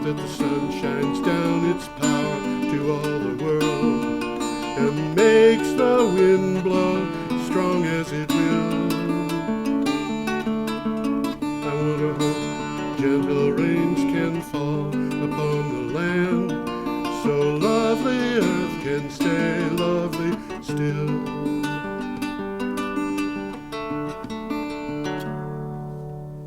that the sun shines down its power to all the world and makes the wind blow strong as it will. I wonder hope gentle rains can fall upon the land, so lovely earth can stay lovely still.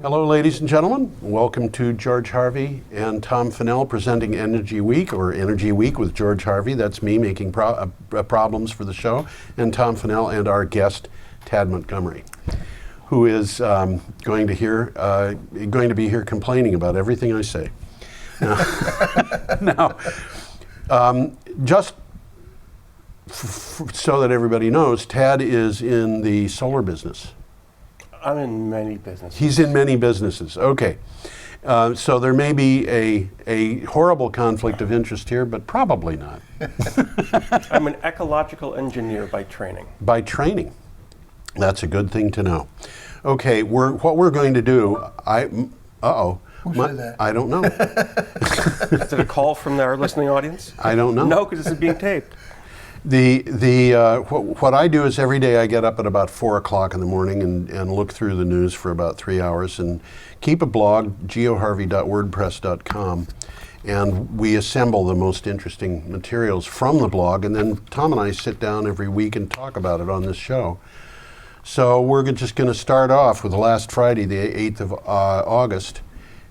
Hello, ladies and gentlemen. Welcome to George Harvey and Tom Fennell presenting Energy Week, or Energy Week with George Harvey. That's me making problems for the show, and Tom Fennell and our guest, Tad Montgomery, who is going to be here complaining about everything I say. Now, just so that everybody knows, Tad is in the solar business. I'm in many businesses. He's in many businesses. Okay. So there may be a horrible conflict of interest here, but probably not. I'm an ecological engineer by training. By training. That's a good thing to know. Okay, what we're going to do, Who said that? I don't know. Is it a call from our listening audience? I don't know. No, because this is being taped. What I do is every day I get up at about 4 o'clock in the morning and look through the news for about 3 hours and keep a blog, geoharvey.wordpress.com, and we assemble the most interesting materials from the blog, and then Tom and I sit down every week and talk about it on this show. So we're just going to start off with last Friday, the 8th of August,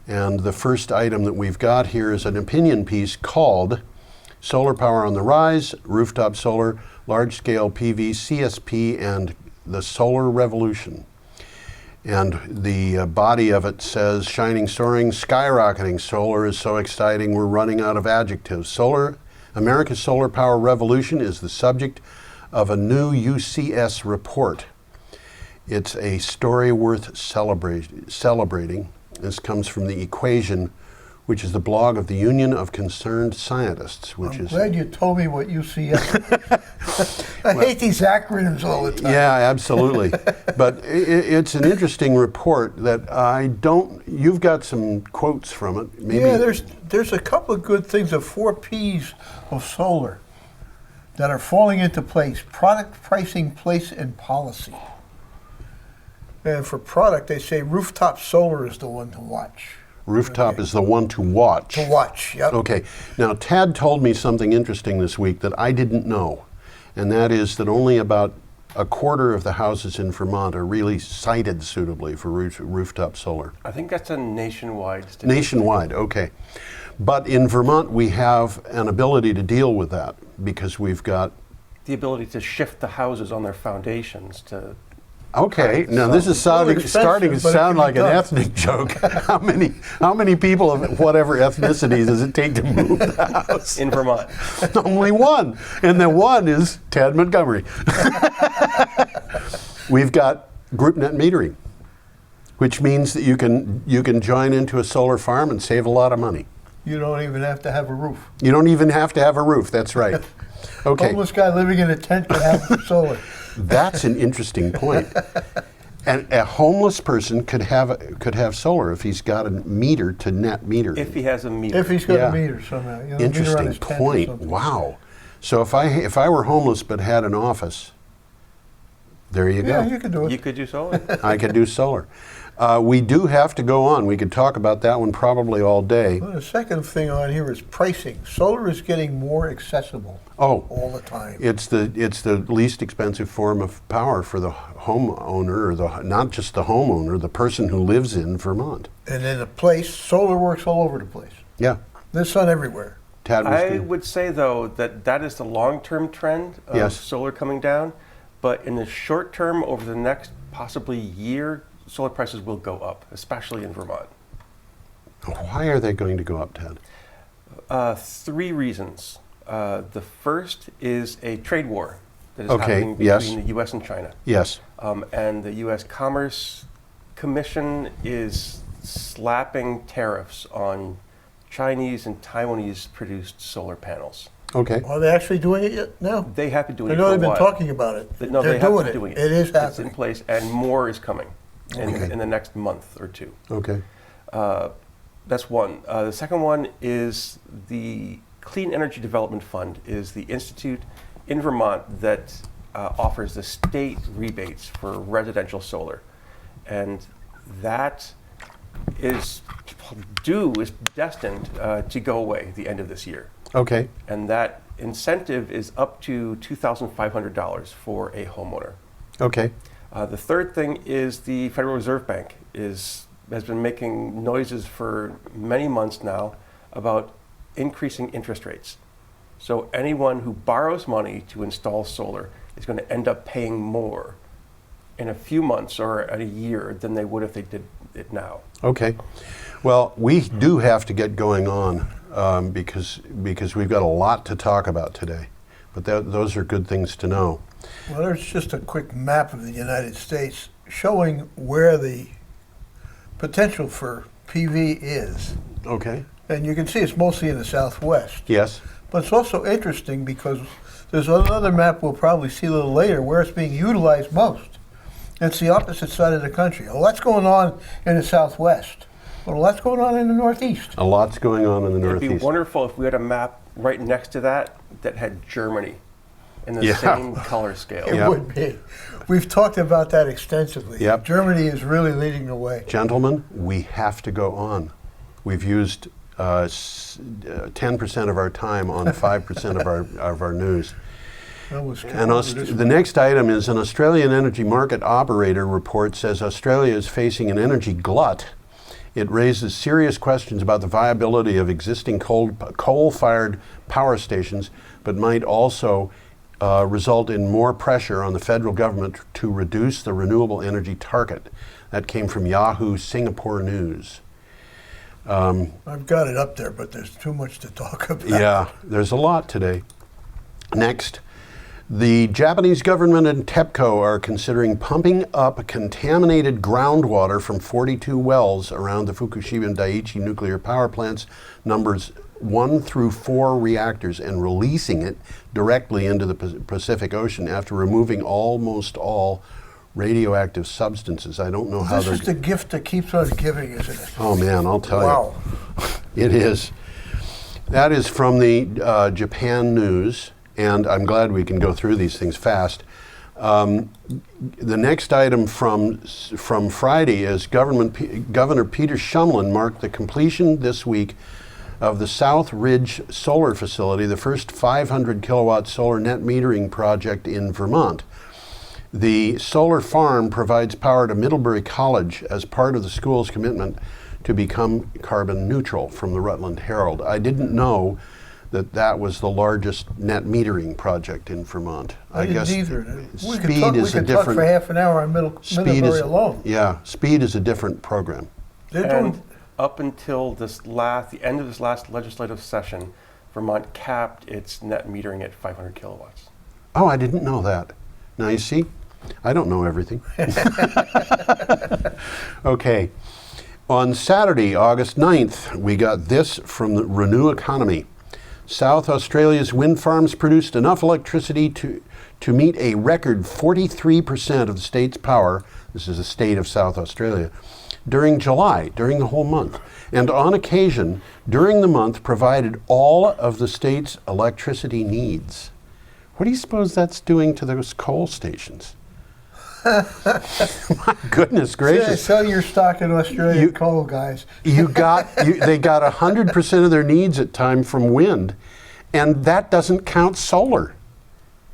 and the first item that we've got here is an opinion piece called Solar Power on the Rise, Rooftop Solar, Large-Scale PV, CSP, and the Solar Revolution. And the body of it says, shining, soaring, skyrocketing. Solar is so exciting, we're running out of adjectives. America's Solar Power Revolution is the subject of a new UCS report. It's a story worth celebrating. This comes from the Equation, which is the blog of the Union of Concerned Scientists. I'm glad you told me what UCS is. I hate these acronyms all the time. Yeah, absolutely. But it's an interesting report that you've got some quotes from it. Maybe. Yeah, there's a couple of good things, the 4 Ps of solar that are falling into place: product, pricing, place, and policy. And for product, they say rooftop solar is the one to watch. Rooftop is the one to watch. To watch, yep. Okay. Now, Tad told me something interesting this week that I didn't know, and that is that only about a quarter of the houses in Vermont are really sited suitably for rooftop solar. I think that's a nationwide statistic. Nationwide, okay. But in Vermont, we have an ability to deal with that because we've got the ability to shift the houses on their foundations to. Okay, now this is starting to sound like an ethnic joke. How many people of whatever ethnicity does it take to move the house? In Vermont. Only one, and the one is Tad Montgomery. We've got group net metering, which means that you can join into a solar farm and save a lot of money. You don't even have to have a roof. You don't even have to have a roof, that's right. Okay. Homeless guy living in a tent can have solar. That's an interesting point. And a homeless person could have solar if he's got a meter to net meter. If he has a meter. If he's got a meter somehow. Interesting point. Wow. So if I were homeless but had an office, there you go. Yeah, you could do it. You could do solar. I could do solar. We do have to go on. We could talk about that one probably all day. Well, the second thing on here is pricing. Solar is getting more accessible all the time. It's the least expensive form of power for the homeowner, or not just the homeowner, the person who lives in Vermont. And in the place, solar works all over the place. Yeah. There's sun everywhere. Tad, I would say, though, that is the long-term trend of solar coming down. But in the short term, over the next possibly year, solar prices will go up, especially in Vermont. Why are they going to go up, Ted? 3 reasons. The first is a trade war that is happening between the U.S. and China. Yes. And the U.S. Commerce Commission is slapping tariffs on Chinese and Taiwanese produced solar panels. Okay. Are they actually doing it yet? No. They have been doing it I for a know while. they've been talking about it. No, they're doing it. It is happening. It's in place, and more is coming in the next month or two. Okay. That's one. The second one is the Clean Energy Development Fund, is the institute in Vermont that offers the state rebates for residential solar. And that is destined to go away at the end of this year. Okay. And that incentive is up to $2,500 for a homeowner. Okay. The third thing is the Federal Reserve Bank has been making noises for many months now about increasing interest rates. So anyone who borrows money to install solar is going to end up paying more in a few months or a year than they would if they did it now. Okay. Well, we do have to get going on because we've got a lot to talk about today. But those are good things to know. Well, there's just a quick map of the United States showing where the potential for PV is. Okay. And you can see it's mostly in the Southwest. Yes. But it's also interesting because there's another map we'll probably see a little later where it's being utilized most. It's the opposite side of the country. A lot's going on in the Southwest, but a lot's going on in the Northeast. A lot's going on in the It'd Northeast. be wonderful if we had a map right next to that had Germany in the same color scale. It would be. We've talked about that extensively. Yep. Germany is really leading the way. Gentlemen, we have to go on. We've used 10% of our time on 5% of our news. And the next item is an Australian energy market operator report says Australia is facing an energy glut. It raises serious questions about the viability of existing coal-fired power stations, but might also result in more pressure on the federal government to reduce the renewable energy target. That came from Yahoo Singapore News. I've got it up there, but there's too much to talk about. Yeah, there's a lot today. Next, the Japanese government and TEPCO are considering pumping up contaminated groundwater from 42 wells around the Fukushima and Daiichi nuclear power plants, numbers 1 through 4 reactors, and releasing it directly into the Pacific Ocean after removing almost all radioactive substances. I don't know how This is the gift that keeps on giving, isn't it? Oh man, I'll tell you. Wow. It is. That is from the Japan News, and I'm glad we can go through these things fast. The next item from Friday is Governor Peter Shumlin marked the completion this week of the South Ridge Solar Facility, the first 500 kilowatt solar net metering project in Vermont. The solar farm provides power to Middlebury College as part of the school's commitment to become carbon neutral, from the Rutland Herald. I didn't know that was the largest net metering project in Vermont. I guess didn't either. We could Speed talk for half an hour on Middlebury alone. Yeah, Speed is a different program. They're And doing, up until the end of this last legislative session, Vermont capped its net metering at 500 kilowatts. Oh, I didn't know that. Now you see, I don't know everything. Okay. On Saturday, August 9th, we got this from the Renew Economy. South Australia's wind farms produced enough electricity to meet a record 43% of the state's power. This is the state of South Australia. During July, during the whole month. And on occasion, during the month, provided all of the state's electricity needs. What do you suppose that's doing to those coal stations? My goodness gracious. sell your stock in Australian coal, guys. They got 100% of their needs at time from wind, and that doesn't count solar.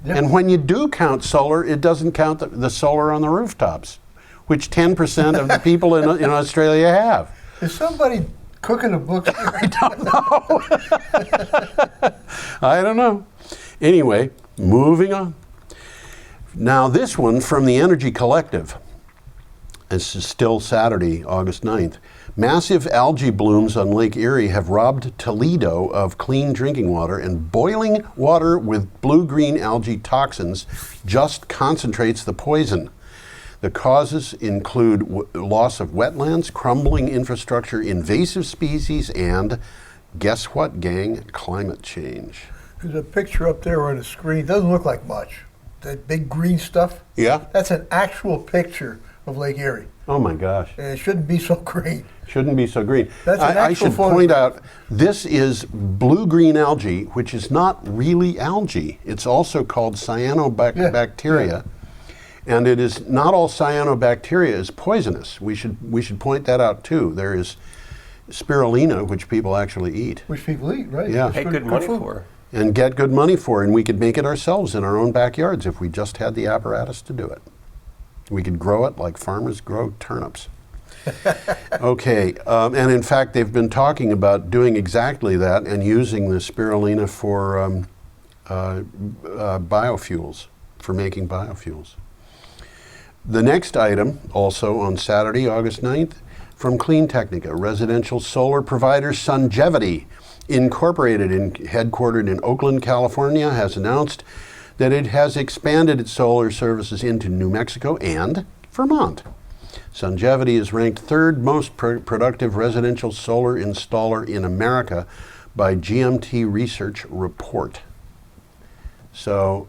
Yep. And when you do count solar, it doesn't count the solar on the rooftops, which 10% of the people in Australia have. Is somebody cooking a book? I don't know. Anyway, moving on. Now this one from the Energy Collective. This is still Saturday, August 9th. Massive algae blooms on Lake Erie have robbed Toledo of clean drinking water, and boiling water with blue-green algae toxins just concentrates the poison. The causes include loss of wetlands, crumbling infrastructure, invasive species, and, guess what, gang? Climate change. There's a picture up there on the screen. Doesn't look like much. That big green stuff. Yeah? That's an actual picture of Lake Erie. Oh my gosh. And it shouldn't be so green. Shouldn't be so green. That's an I actual should point photograph. out, this is blue-green algae, which is not really algae. It's also called cyanobacteria. And it is not all cyanobacteria is poisonous. We should point that out too. There is spirulina, which people actually eat. Which people eat, right? Yeah. It's Pay good money food. for. And get good money for, and we could make it ourselves in our own backyards if we just had the apparatus to do it. We could grow it like farmers grow turnips. Okay, and in fact, they've been talking about doing exactly that and using the spirulina for biofuels, for making biofuels. The next item, also on Saturday, August 9th, from Clean Technica, residential solar provider Sungevity, Incorporated and headquartered in Oakland, California, has announced that it has expanded its solar services into New Mexico and Vermont. Sungevity is ranked third most productive residential solar installer in America by GMT Research Report. So,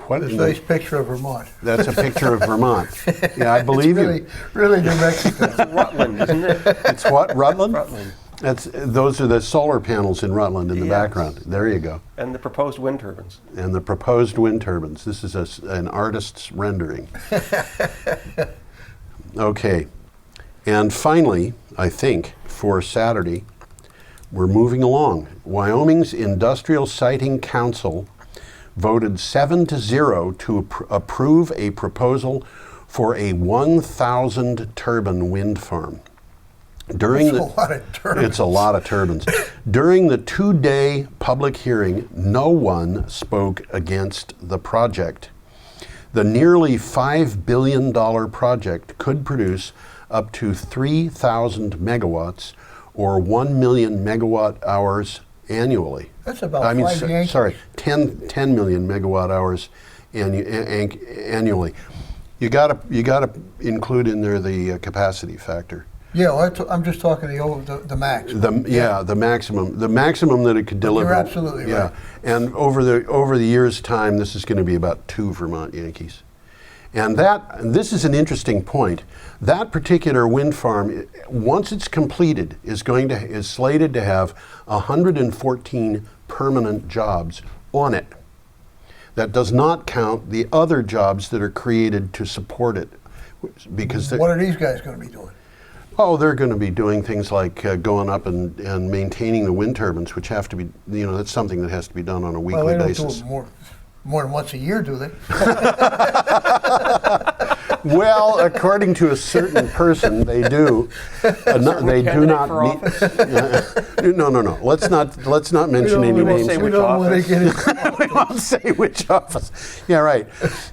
what? This nice picture of Vermont. That's a picture of Vermont. Yeah, I believe you. Really New Mexico. Rutland, isn't it? It's what, Rutland? Rutland. Those are the solar panels in Rutland in the Yes. background. There you go. And the proposed wind turbines. And the proposed wind turbines. This is an artist's rendering. Okay. And finally, I think, for Saturday, we're moving along. Wyoming's Industrial Siting Council voted 7-0 to approve a proposal for a 1,000 turbine wind farm. That's a lot of turbines. It's a lot of turbines. During the 2-day public hearing, no one spoke against the project. The nearly $5 billion project could produce up to 3,000 megawatts or 1 million megawatt hours annually. That's about 5 Yankees. Sorry, 10 million megawatt hours annually. You gotta include in there the capacity factor. Yeah, well, I'm just talking the max. The maximum that it could deliver. You're absolutely right. And over the years' time, this is going to be about 2 Vermont Yankees. And this is an interesting point. That particular wind farm, once it's completed, is slated to have 114 permanent jobs on it. That does not count the other jobs that are created to support it, because What are these guys going to be doing? oh, they're going to be doing things like going up and maintaining the wind turbines, which have to be, that's something that has to be done on a weekly Well, they don't basis. do it more than once a year, do they? Well, according to a certain person, they do. They do not for need. No. Let's not mention any names. say We which don't want to office. get into We won't say which office. Yeah, right.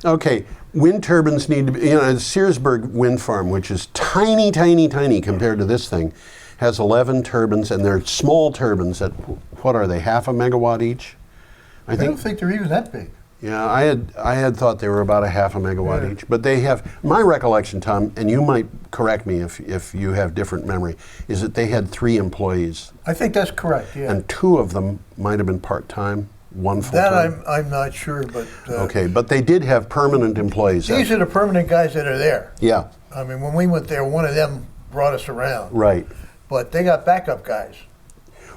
Okay. Wind turbines need to be, the Searsburg wind farm, which is tiny compared to this thing, has 11 turbines, and they're small turbines at, what are they, half a megawatt each? I don't think they're even that big. Yeah, I had thought they were about a half a megawatt Yeah. each, but they have, my recollection, Tom, and you might correct me if you have different memory, is that they had 3 employees, I think that's correct, yeah. and 2 of them might have been part-time, 1 full-time. That I'm not sure, but Okay, but they did have permanent employees. these are the permanent guys that are there. Yeah, I mean, when we went there, one of them brought us around. right. But they got backup guys.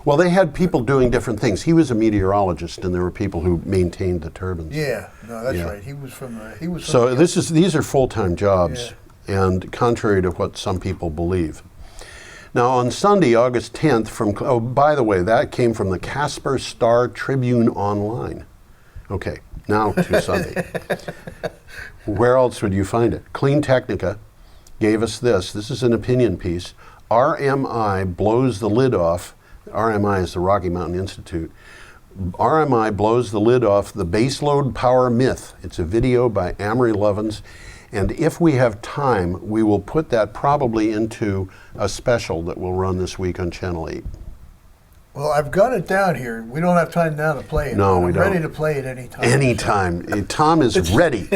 Well, they had people doing different things. He was a meteorologist, and there were people who maintained the turbines. Yeah, no, that's Yeah. right. He was from So these are full-time jobs, and contrary to what some people believe. Now, on Sunday, August 10th, by the way, that came from the Casper Star Tribune Online. Okay, now to Sunday. Where else would you find it? Clean Technica gave us this. This is an opinion piece. RMI blows the lid off. RMI is the Rocky Mountain Institute. RMI blows the lid off the baseload power myth. It's a video by Amory Lovins. And if we have time, we will put that probably into a special that will run this week on Channel 8. Well, I've got it down here. We don't have time now to play it. No, but we I'm don't. ready to play it anytime. Anytime. Tom is ready.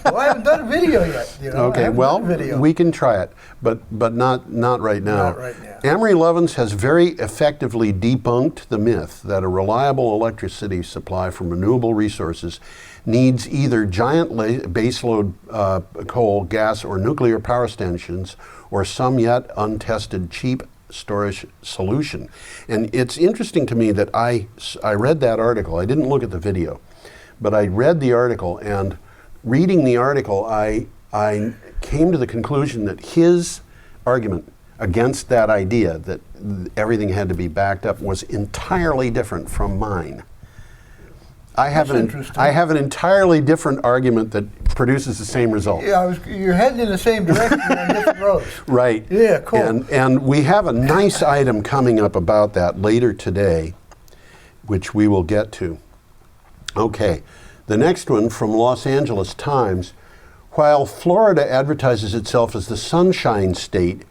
Well, I haven't done a video yet. I Okay, haven't well, done a video. we can try it, but not right now. Not right now. Amory Lovins has very effectively debunked the myth that a reliable electricity supply from renewable resources needs either giant baseload coal, gas, or nuclear power stations, or some yet untested cheap storage solution. And it's interesting to me that I read that article. I didn't look at the video, but I read the article, and reading the article, I came to the conclusion that his argument against that idea that everything had to be backed up was entirely different from mine. I have an entirely different argument that produces the same result. Yeah, you're heading in the same direction on different roads. Right. Yeah, cool. And we have a nice item coming up about that later today, which we will get to. Okay, the next one from Los Angeles Times. While Florida advertises itself as the Sunshine State,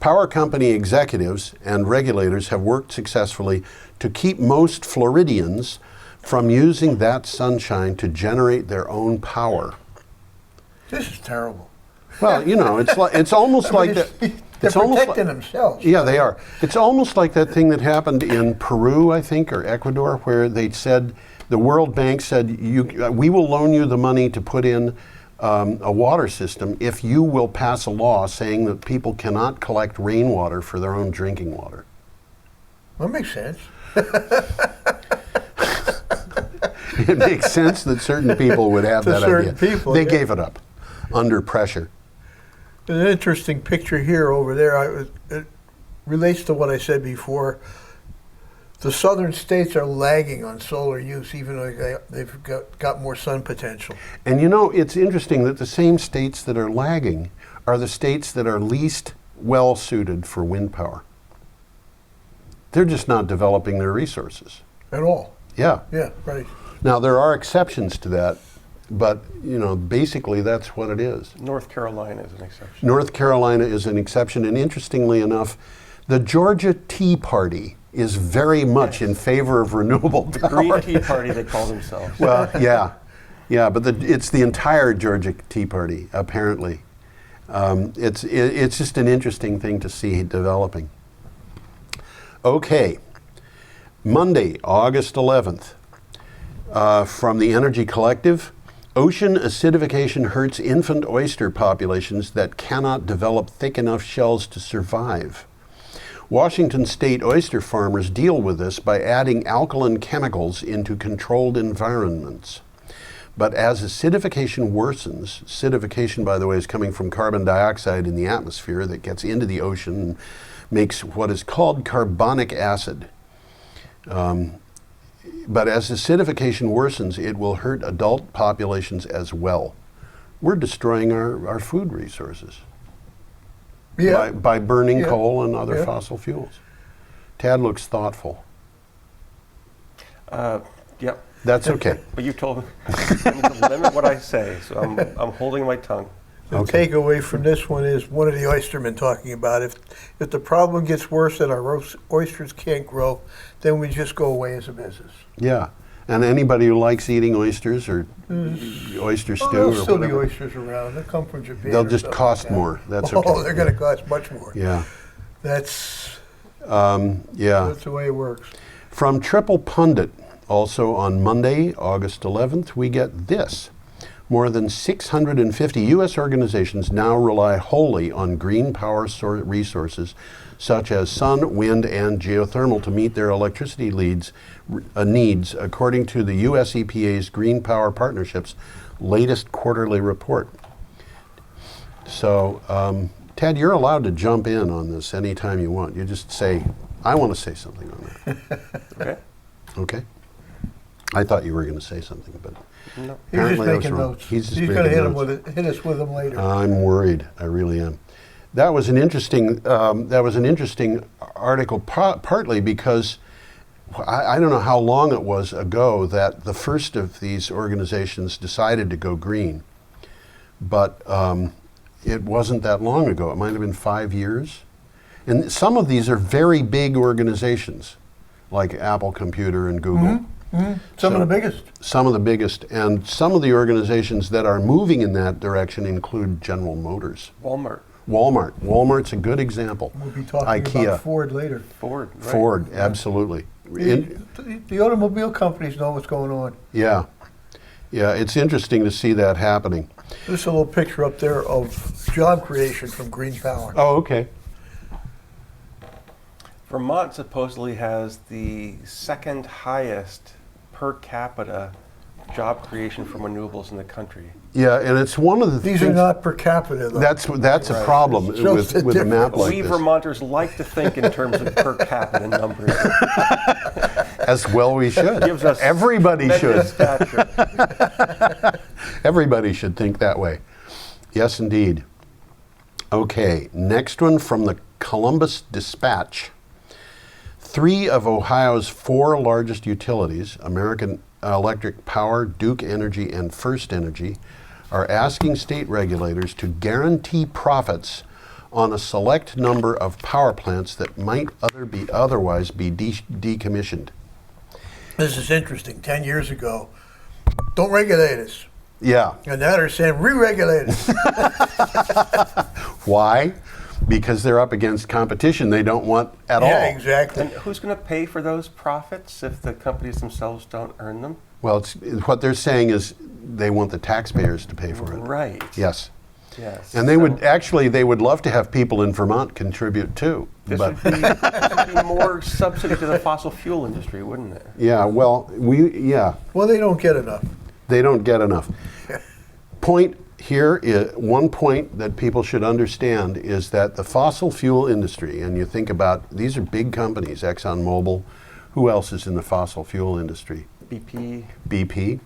power company executives and regulators have worked successfully to keep most Floridians from using that sunshine to generate their own power. This is terrible. Well, it's almost like that. They're It's almost protecting themselves. Yeah, they are. It's almost like that thing that happened in Peru, I think, or Ecuador, where they said, the World Bank said, we will loan you the money to put in a water system if you will pass a law saying that people cannot collect rainwater for their own drinking water. That makes sense. It makes sense that certain people would have To that certain idea. people, They yeah. gave it up under pressure. There's an interesting picture here over there. It relates to what I said before. The southern states are lagging on solar use, even though they've got more sun potential. And it's interesting that the same states that are lagging are the states that are least well suited for wind power. They're just not developing their resources. At all. Yeah. Yeah, right. Now, there are exceptions to that, but, basically that's what it is. North Carolina is an exception. North Carolina is an exception, and interestingly enough, the Georgia Tea Party is very much in favor of renewable power. Green Tea Party, they call themselves. Well, yeah, but it's the entire Georgia Tea Party, apparently. It's just an interesting thing to see developing. Okay, Monday, August 11th, from the Energy Collective, ocean acidification hurts infant oyster populations that cannot develop thick enough shells to survive. Washington state oyster farmers deal with this by adding alkaline chemicals into controlled environments. But as acidification worsens, acidification, by the way, is coming from carbon dioxide in the atmosphere that gets into the ocean and makes what is called carbonic acid. But as acidification worsens, it will hurt adult populations as well. We're destroying our food resources. Yeah. By burning Yeah. coal and other Yeah. fossil fuels. Tad looks thoughtful. Yep. That's okay. But you told me I need to limit what I say, so I'm holding my tongue. The takeaway from this one is one of the oystermen talking about if the problem gets worse and our oysters can't grow, then we just go away as a business. Yeah. And anybody who likes eating oysters or oyster stew There'll or still be whatever, oysters around. They'll come from Japan. they'll or just something cost like that. more. That's Oh, okay. they're going to cost much more. Yeah. That's Yeah. that's the way it works. From Triple Pundit, also on Monday, August 11th, we get this. More than 650 U.S. organizations now rely wholly on green power resources such as sun, wind, and geothermal to meet their electricity needs, according to the U.S. EPA's Green Power Partnership's latest quarterly report. So, Ted, you're allowed to jump in on this anytime you want. You just say, I want to say something on that. Okay? Okay? I thought you were going to say something, but No. He's just apparently I was making wrong. notes. He's just going to making notes. hit us with them later. I'm worried. I really am. That was an interesting article, partly because I don't know how long it was ago that the first of these organizations decided to go green, but it wasn't that long ago. It might have been 5 years. And some of these are very big organizations. like Apple Computer and Google. Some of the biggest. Some of the biggest, and some of the organizations that are moving in that direction include General Motors. Walmart. Walmart's a good example. We'll be talking IKEA. about Ford later. Ford. Right. Ford, absolutely. The automobile companies know what's going on. Yeah, it's interesting to see that happening. There's a little picture up there of job creation from green power. Oh, okay. Vermont supposedly has the second highest per capita job creation from renewables in the country. Yeah, and it's one of the These things. are not per capita, though. That's a Right. problem It shows with the a map like We this. Vermonters like to think in terms of per capita numbers. As well we should. Gives us Everybody measured should. stature. Everybody should think that way. Yes, indeed. Okay, next one from the Columbus Dispatch. 3 of Ohio's 4 largest utilities, American Electric Power, Duke Energy, and First Energy, are asking state regulators to guarantee profits on a select number of power plants that might otherwise be decommissioned. This is interesting. 10 years ago, don't regulate us. Yeah. And now they're saying re-regulate us. Why? Because they're up against competition they don't want at all. Yeah, exactly. And who's going to pay for those profits if the companies themselves don't earn them? Well, what they're saying is they want the taxpayers to pay for it. Right. Yes. Yes. And they would love to have people in Vermont contribute too. This But would be more subsidy to the fossil fuel industry, wouldn't it? yeah, well, Well, they don't get enough. they don't get enough. One point that people should understand is that the fossil fuel industry, and you think about, these are big companies, ExxonMobil, who else is in the fossil fuel industry? BP, BP,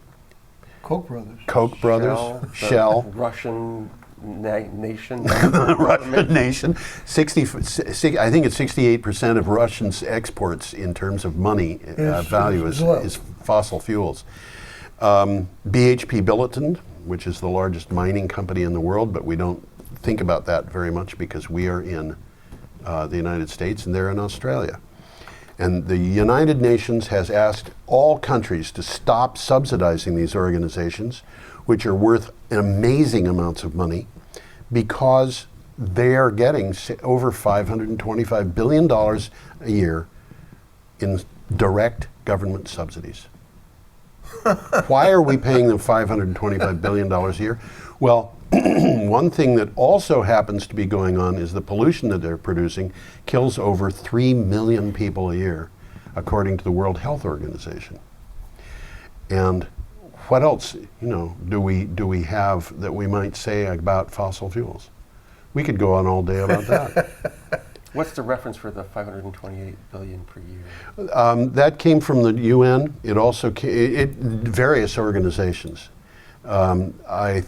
Koch brothers. Koch brothers, the Shell. Russian nation. Russian nation. I think it's 68% of Russians' exports in terms of money value is oil. is fossil fuels. BHP Billiton, which is the largest mining company in the world, but we don't think about that very much because we are in the United States and they're in Australia. And the United Nations has asked all countries to stop subsidizing these organizations, which are worth amazing amounts of money, because they are getting over $525 billion a year in direct government subsidies. Why are we paying them $525 billion a year? Well, one thing that also happens to be going on is the pollution that they're producing kills over 3 million people a year, according to the World Health Organization. And what else, do we have that we might say about fossil fuels? We could go on all day about that. What's the reference for the 528 billion per year? That came from the UN. It also various organizations. I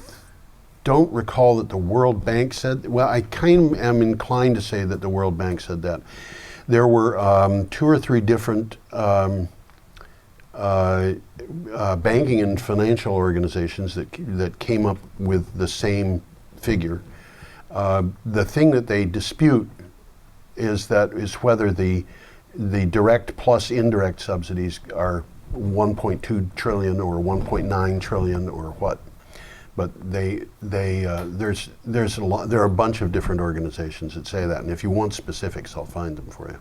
don't recall that the World Bank said. Well, I kind of am inclined to say that the World Bank said that. There were 2 or 3 different banking and financial organizations that came up with the same figure. The thing that they dispute is whether the direct plus indirect subsidies are 1.2 trillion or 1.9 trillion or what. But there are a bunch of different organizations that say that, and if you want specifics, I'll find them for you.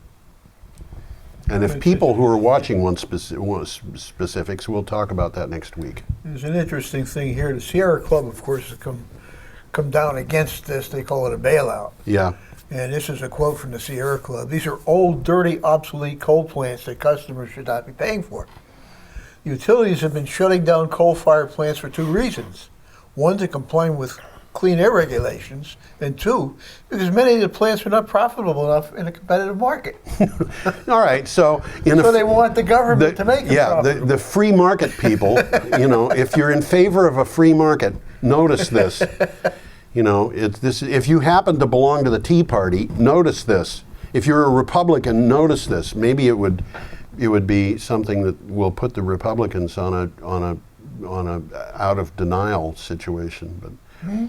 And if people who are watching want specifics, we'll talk about that next week. There's an interesting thing here. The Sierra Club, of course, has come down against this. They call it a bailout. Yeah. And this is a quote from the Sierra Club. These are old, dirty, obsolete coal plants that customers should not be paying for. Utilities have been shutting down coal-fired plants for 2 reasons. 1, to comply with clean air regulations, and 2, because many of the plants are not profitable enough in a competitive market. All right, so they want the government to make it profitable. the free market people, if you're in favor of a free market, notice this. If you happen to belong to the Tea Party, notice this. If you're a Republican, notice this. Maybe it would be something that will put the Republicans on a out of denial situation. But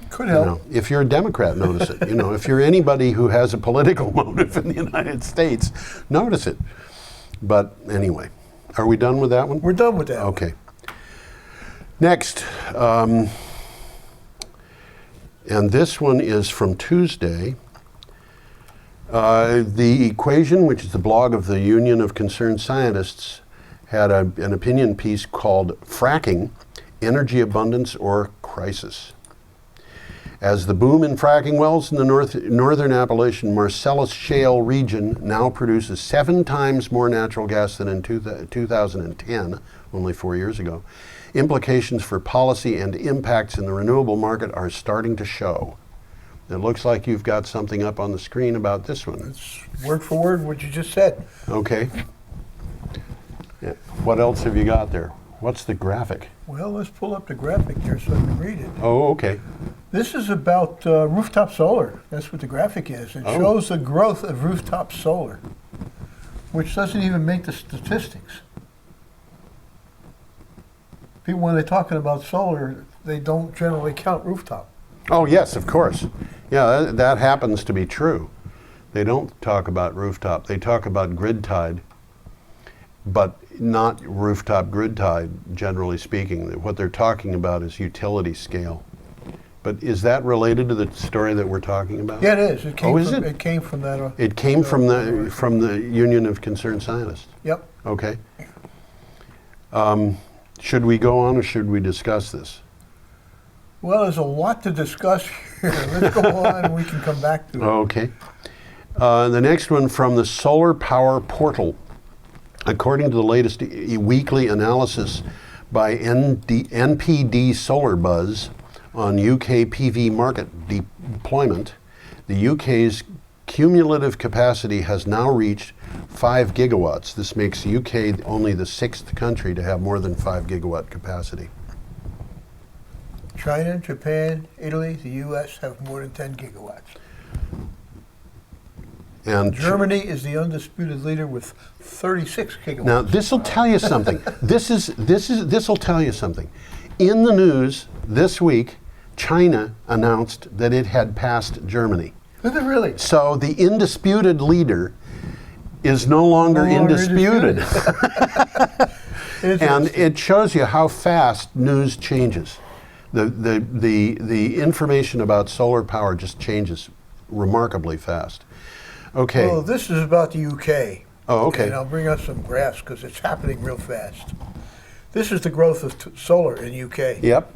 could help. if you're a Democrat, notice it. If you're anybody who has a political motive in the United States, notice it. But anyway, are we done with that one? We're done with that. Okay. Next, and this one is from Tuesday. The Equation, which is the blog of the Union of Concerned Scientists, had an opinion piece called Fracking, Energy Abundance or Crisis. As the boom in fracking wells in the northern Appalachian Marcellus Shale region now produces 7 times more natural gas than in 2010, only 4 years ago, implications for policy and impacts in the renewable market are starting to show. It looks like you've got something up on the screen about this one. It's word for word what you just said. Okay. Yeah. What else have you got there? What's the graphic? Well, let's pull up the graphic here so I can read it. Oh, okay. This is about rooftop solar. That's what the graphic is. It shows the growth of rooftop solar, which doesn't even make the statistics. People, when they're talking about solar, they don't generally count rooftop. Oh, yes, of course. Yeah, that happens to be true. They don't talk about rooftop. They talk about grid tied, but not rooftop grid tied, generally speaking. What they're talking about is utility scale. But is that related to the story that we're talking about? Yeah, it is. It came Oh, is from, it? It came from that. It came from the Union of Concerned Scientists. Yep. Okay. Should we go on or should we discuss this? Well, there's a lot to discuss here. Let's go on and we can come back to it. Okay. The next one from the Solar Power Portal. According to the latest weekly analysis by NPD Solar Buzz on UK PV market deployment, the UK's cumulative capacity has now reached 5 gigawatts. This makes the UK only the 6th country to have more than 5 gigawatt capacity. China, Japan, Italy, the U.S. have more than 10 gigawatts. And Germany is the undisputed leader with 36 gigawatts. now this will tell you something. This will tell you something. In the news this week, China announced that it had passed Germany. Is it really? So the indisputed leader is no longer indisputed. And it shows you how fast news changes. The information about solar power just changes remarkably fast. Okay. Well, this is about the UK. Oh, okay. And I'll bring up some graphs because it's happening real fast. This is the growth of solar in UK. Yep.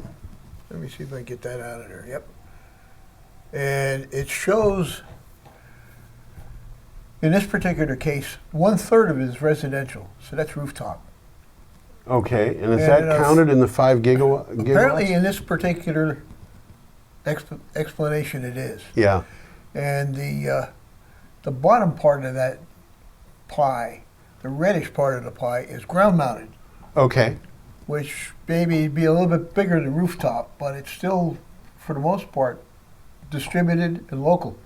Let me see if I can get that out of there. Yep. And it shows, in this particular case, 1/3 of it is residential. So that's rooftop. Okay. And is And, that counted in the 5 gigawatts? Apparently, in this particular explanation, it is. Yeah. And the bottom part of that pie, the reddish part of the pie, is ground mounted, Okay. which maybe be a little bit bigger than rooftop, but it's still, for the most part, distributed and local.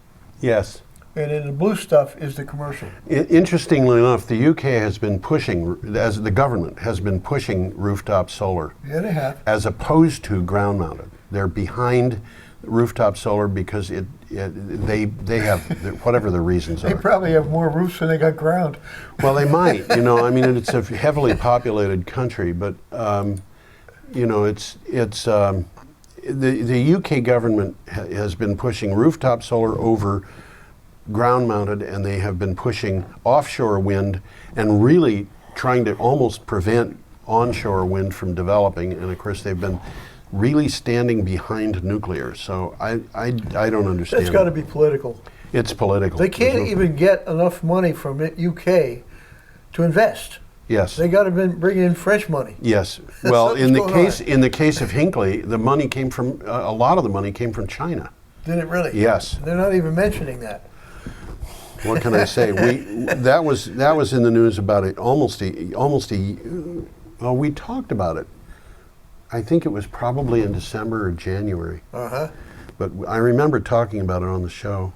Yes. And then the blue stuff is the commercial. Interestingly enough, the UK has been pushing, as the government has been pushing rooftop solar, Yeah, they have. as opposed to ground mounted. They're behind rooftop solar because they have whatever the reasons They are. probably have more roofs than they got ground. Well, they might. I mean, it's a heavily populated country, but the UK government has been pushing rooftop solar over ground mounted, and they have been pushing offshore wind and really trying to almost prevent onshore wind from developing. And of course, they've been really standing behind nuclear. So I don't understand. That's got to be political. It's political. They can't even get enough money from the UK to invest. Yes. They got to bring in French money. Yes. Well, in Something's the case of Hinkley, the money came from a lot of the money came from China. Did it really? Yes. They're not even mentioning that. What can I say? That was in the news about it well, we talked about it. I think it was probably in December or January. Uh-huh. But I remember talking about it on the show.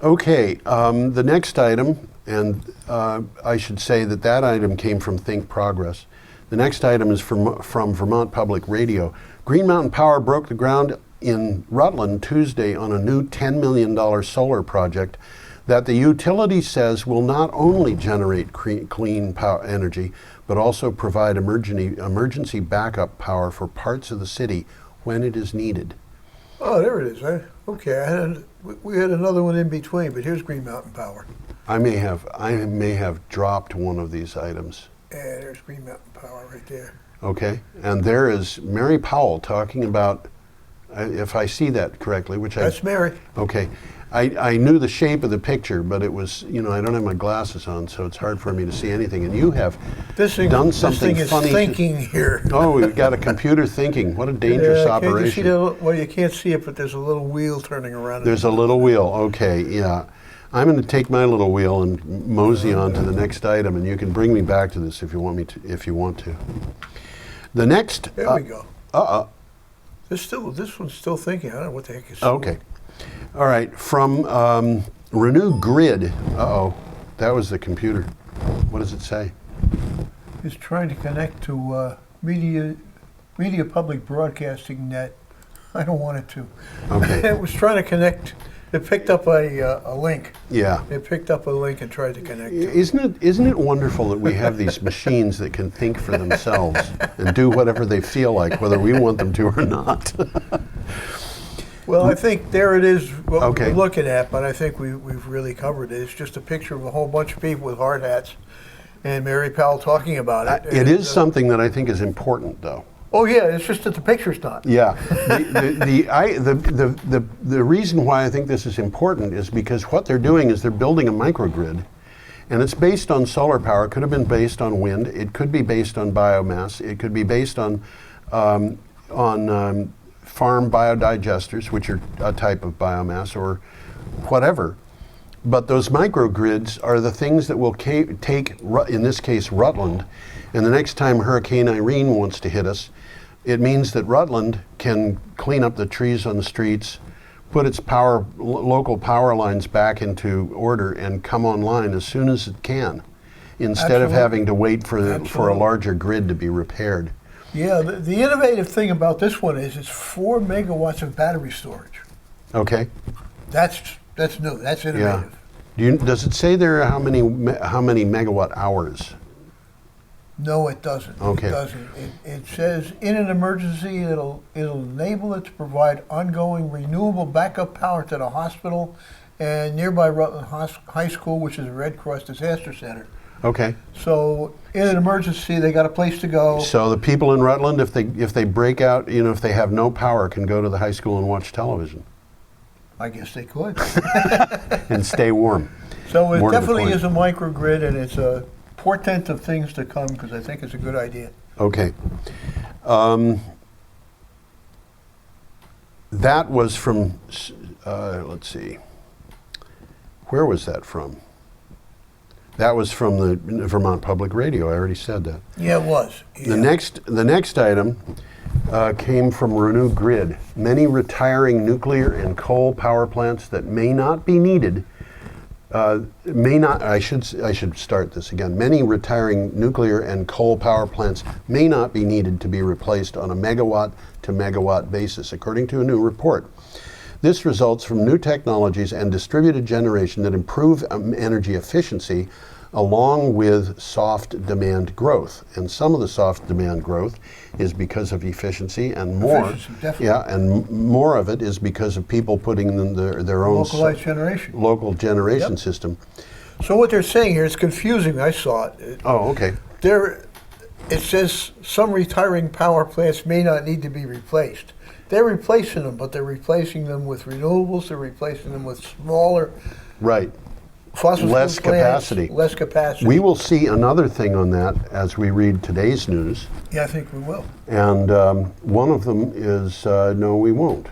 Okay, the next item, and I should say that item came from Think Progress. The next item is from Vermont Public Radio. Green Mountain Power broke the ground in Rutland Tuesday on a new $10 million solar project that the utility says will not only generate clean power energy, but also provide emergency backup power for parts of the city when it is needed. Oh, there it is. Okay, we had another one in between, but here's Green Mountain Power. I may have dropped one of these items. Yeah, there's Green Mountain Power right there. Okay, and there is Mary Powell talking about, if I see that correctly, which That's Mary. Okay, I knew the shape of the picture, but it was, I don't have my glasses on, so it's hard for me to see anything. And you have done something this thing funny. is thinking here. Oh, we've got a computer thinking. What a dangerous operation. Well, you can't see it, but there's a little wheel turning around. There's a little wheel. Okay, yeah. I'm going to take my little wheel and mosey on to the next item, and you can bring me back to this if you want me to. If you want to. The next. There we go. This one's still thinking. I don't know what the heck is. Okay. All right. From Renew Grid. That was the computer. What does it say? It's trying to connect to media public broadcasting net. I don't want it to. Okay. It was trying to connect. It picked up a link. Yeah. It picked up a link and tried to connect to it. Isn't it wonderful that we have these machines that can think for themselves and do whatever they feel like, whether we want them to or not? Well, I think there it is, what Okay. we're looking at, but I think we've really covered it. It's just a picture of a whole bunch of people with hard hats and Mary Powell talking about it. It is something that I think is important, though. Oh, yeah, it's just that the picture's not. Yeah. The reason why I think this is important is because what they're doing is they're building a microgrid, and it's based on solar power. It could have been based on wind. It could be based on biomass. It could be based on farm biodigesters, which are a type of biomass, or whatever. But those microgrids are the things that will take, in this case, Rutland, and the next time Hurricane Irene wants to hit us, it means that Rutland can clean up the trees on the streets, put its local power lines back into order, and come online as soon as it can, instead of having to wait for a larger grid to be repaired. Yeah, the innovative thing about this one is it's 4 megawatts of battery storage. Okay. That's new. That's innovative. Yeah. Does it say there how many megawatt hours? No, it doesn't. Okay. It doesn't. It says in an emergency, it'll enable it to provide ongoing renewable backup power to the hospital and nearby Rutland High School, which is a Red Cross Disaster Center. Okay. So in an emergency, they got a place to go. So the people in Rutland, if they break out, if they have no power, can go to the high school and watch television. I guess they could. And stay warm. So it More to the definitely point. is a microgrid, and it's a portent of things to come, because I think it's a good idea. Okay. That was from, let's see, where was that from? That was from the Vermont Public Radio. I already said that. Yeah, it was. Yeah. The next item came from Renew Grid. Many retiring nuclear and coal power plants that may not be needed. I should start this again. Many retiring nuclear and coal power plants may not be needed to be replaced on a megawatt to megawatt basis, according to a new report. This results from new technologies and distributed generation that improve energy efficiency along with soft demand growth. And some of the soft demand growth is because of efficiency, and more, definitely. yeah, and more of it is because of people putting in their own Localized generation. local generation system. So what they're saying here is confusing. I saw it. Oh, okay. It says some retiring power plants may not need to be replaced. They're replacing them, but they're replacing them with renewables. They're replacing them with smaller Right. fossil fuel Less plants, capacity. Less capacity. We will see another thing on that as we read today's news. Yeah, I think we will. And one of them is, no, we won't.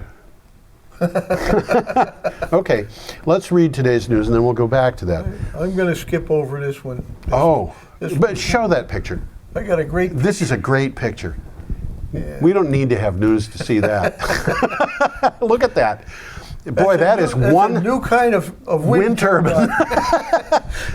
Okay, let's read today's news and then we'll go back to that. I'm going to skip over this one. But show that picture. I got a great. This is a great picture. Yeah. We don't need to have news to see that. Look at that. Boy, that's a one new kind of wind turbine.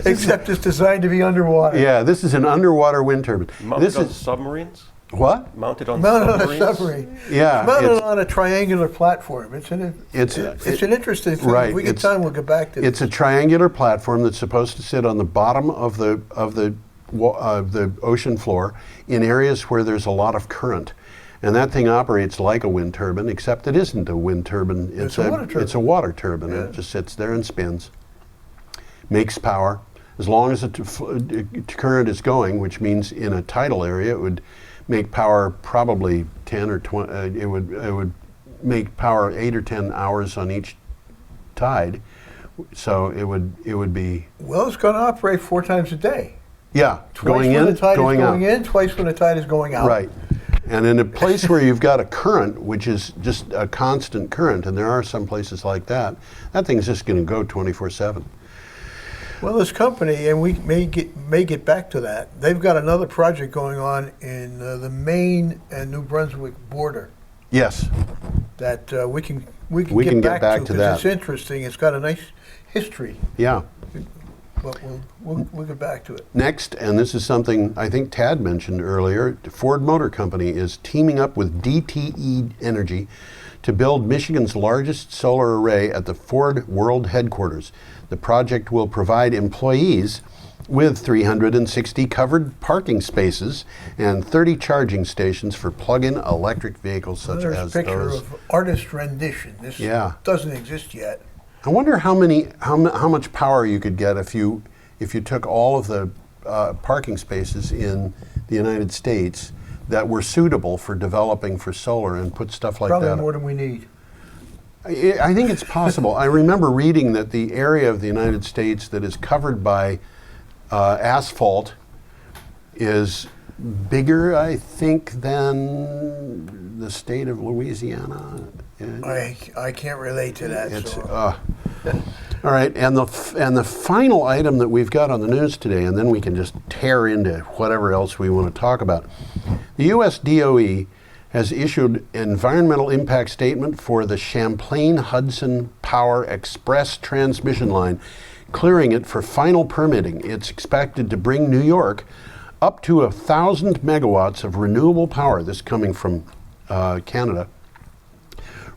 Except it's designed to be underwater. Yeah, this is an underwater wind turbine. Mounted on submarines? What? Mounted on Mounted on a submarines? submarine. Yeah, Mounted it's- on a triangular platform. It's an interesting thing. right, If we get it's- time, we'll get back to It's this. a triangular platform that's supposed to sit on the bottom of the ocean floor in areas where there's a lot of current. And that thing operates like a wind turbine, except it isn't a wind turbine. It's a water turbine. It's a water turbine. Yeah. It just sits there and spins, makes power. As long as the current is going, which means in a tidal area, it would make power probably 10 or 20, it would make power 8 or 10 hours on each tide. So it would be, Well, it's going to operate 4 times a day. yeah, Twice going when in, the tide going is out. going in, twice when the tide is going out. Right. And in a place where you've got a current, which is just a constant current, and there are some places like that, that thing's just going to go 24/7. Well, this company, and we may get back to that. They've got another project going on in the Maine and New Brunswick border Yes. that we can We can get back to 'cause that. it's interesting. It's got a nice history, Yeah. but we'll get back to it. Next, and this is something I think Tad mentioned earlier, Ford Motor Company is teaming up with DTE Energy to build Michigan's largest solar array at the Ford World Headquarters. The project will provide employees with 360 covered parking spaces and 30 charging stations for plug-in electric vehicles such There's as a picture those. of artist rendition. This Yeah. doesn't exist yet. I wonder how much power you could get if you took all of the parking spaces in the United States that were suitable for developing for solar and put stuff like Probably that. more than we need. I think it's possible. I remember reading that the area of the United States that is covered by asphalt is bigger, I think, than the state of Louisiana. I can't relate to that. It's So. all right, and the final item that we've got on the news today, and then we can just tear into whatever else we want to talk about. The U.S. DOE has issued an environmental impact statement for the Champlain Hudson Power Express transmission line, clearing it for final permitting. It's expected to bring New York up to 1,000 megawatts of renewable power. This coming from Canada,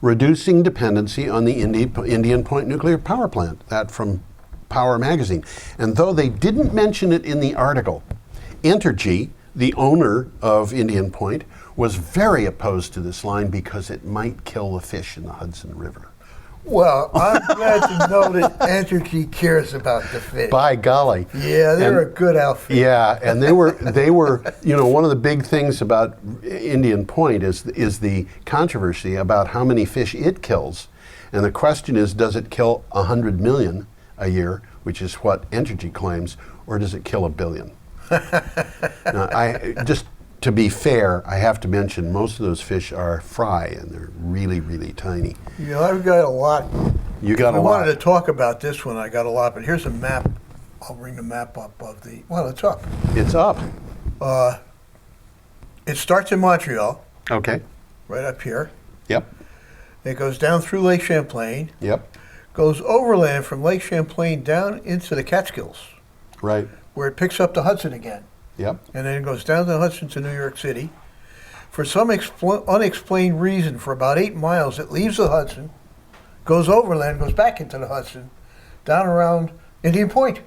reducing dependency on the Indian Point nuclear power plant. That from Power Magazine. And though they didn't mention it in the article, Entergy, the owner of Indian Point, was very opposed to this line because it might kill the fish in the Hudson River. Well, I'm glad to know that Entergy cares about the fish. By golly. Yeah, they're And- a good outfit. Yeah, and they were, one of the big things about Indian Point is the controversy about how many fish it kills. And the question is, does it kill 100 million a year, which is what Entergy claims, or does it kill 1 billion? Now, just to be fair, I have to mention most of those fish are fry, and they're really, really tiny. You know, I've got a lot. You got I a lot. wanted to talk about this one. I got a lot, but here's a map. I'll bring the map up of the. Well, it's up. It's up. It starts in Montreal, Okay. right up here. Yep. It goes down through Lake Champlain, Yep. goes overland from Lake Champlain down into the Catskills, Right. where it picks up the Hudson again. Yep. And then it goes down the Hudson to New York City. For some unexplained reason, for about 8 miles, it leaves the Hudson, goes overland, goes back into the Hudson, down around Indian Point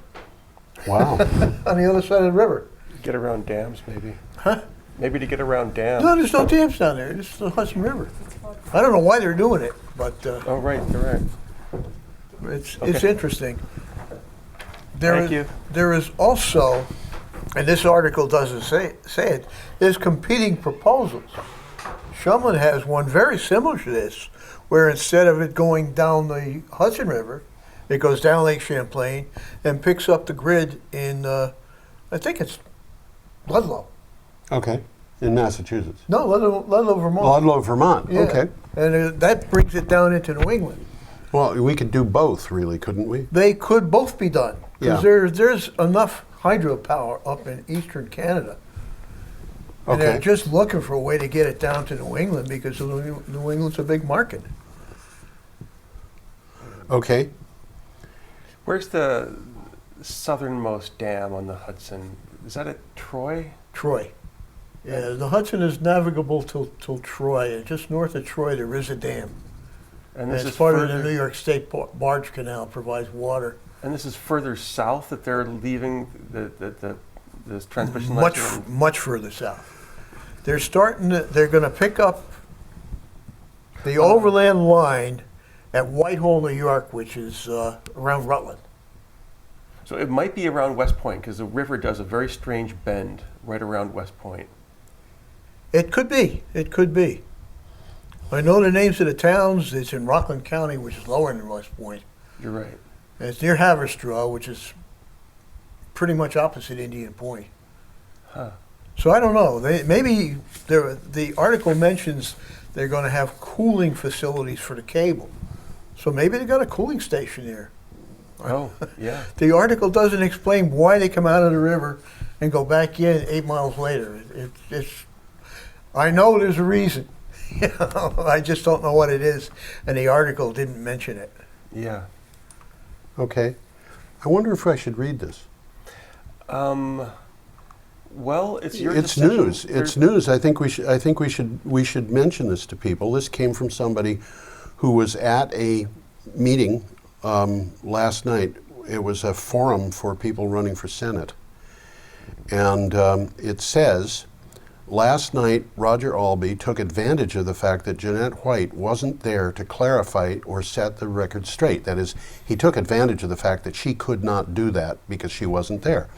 Wow. on the other side of the river. Get around dams, maybe. Huh? Maybe to get around dams. No, there's no dams down there. It's the Hudson River. I don't know why they're doing it, but Oh, right, you're right. it's Okay. interesting. Thank you. There is also, and this article doesn't say it, there's competing proposals. Shumlin has one very similar to this, where instead of it going down the Hudson River, it goes down Lake Champlain and picks up the grid in, I think it's Ludlow. Okay. In Massachusetts. No, Ludlow, Vermont. Ludlow, Vermont. Yeah. Okay. And that brings it down into New England. Well, we could do both, really, couldn't we? They could both be done. Yeah. Because there's enough hydropower up in eastern Canada. And they're Okay. just looking for a way to get it down to New England because New England's a big market. Okay. Where's the southernmost dam on the Hudson? Is that at Troy? Troy. Yeah, the Hudson is navigable till Troy. And just north of Troy, there is a dam. And And this it's is part of the further, New York State Barge Canal, provides water. and this is further south that they're leaving the transmission Much, lines. much further south. They're going to pick up the overland line at Whitehall, New York, which is around Rutland. So it might be around West Point because the river does a very strange bend right around West Point. It could be. It could be. I know the names of the towns. It's in Rockland County, which is lower than West Point. You're right. And it's near Haverstraw, which is pretty much opposite Indian Point. Huh. So I don't know. Maybe the article mentions they're going to have cooling facilities for the cable. So maybe they got a cooling station there. Oh, yeah. The article doesn't explain why they come out of the river and go back in 8 miles later. I know there's a reason. You know, I just don't know what it is, and the article didn't mention it. Yeah. Okay. I wonder if I should read this. Well, it's your It's decision. news. It's news. I think we should mention this to people. This came from somebody who was at a meeting last night. It was a forum for people running for Senate, and it says, last night Roger Albee took advantage of the fact that Jeanette White wasn't there to clarify or set the record straight. That is, he took advantage of the fact that she could not do that because she wasn't there.